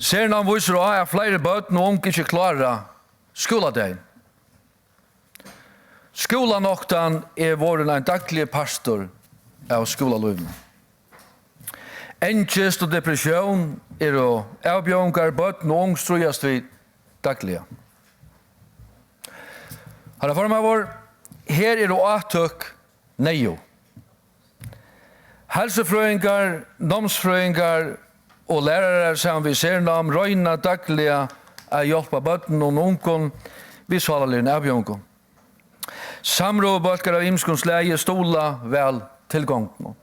Serien viser også at flere bøten og unge ikke klarer skoledagen. Skolenoktan våren en daglig pastor av skolaløyvene. Engest og depresjon og avbjørngar bøten og unge strøyast vi daglige. Herre formen vår, her det åtøk nejo. Helsefrøyngar, nomsfrøyngar og lærere som vi ser om røyna dagliga er hjelpa bøtten og ungen vi svalalyn avbjørngar. Samrådbølgar av imskons leie stola vel tilgången.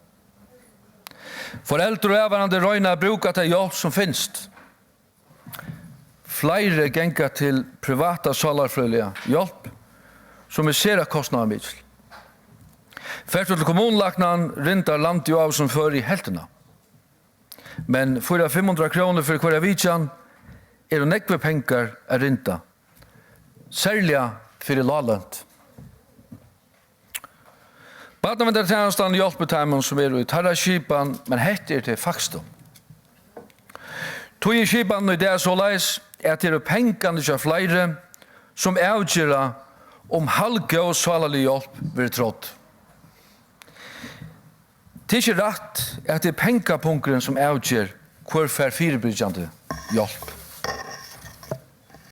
Foreldre og avvarande røyna brukar til hjelp som finst. Flere gengar til privata salarfrøyliga hjelp som vi ser at kostnaden vidt. Fært til kommunlagnan rindar landet jo av som før i heltena. Men 400-500 kroner for hver vidtjan det nekve penger er rinda. Særlig for lalent. Badnavendartjenestan hjelpeteimen som i Tarraskipan, men heter til Fakstum. Tog i skipan i det så leis at det pengene til flere som avgjør om halge og svalalig hjelp blir trådt. Det er ikke rett at det pengapunkeren som avgjør hver fyrirbrygjande hjelp.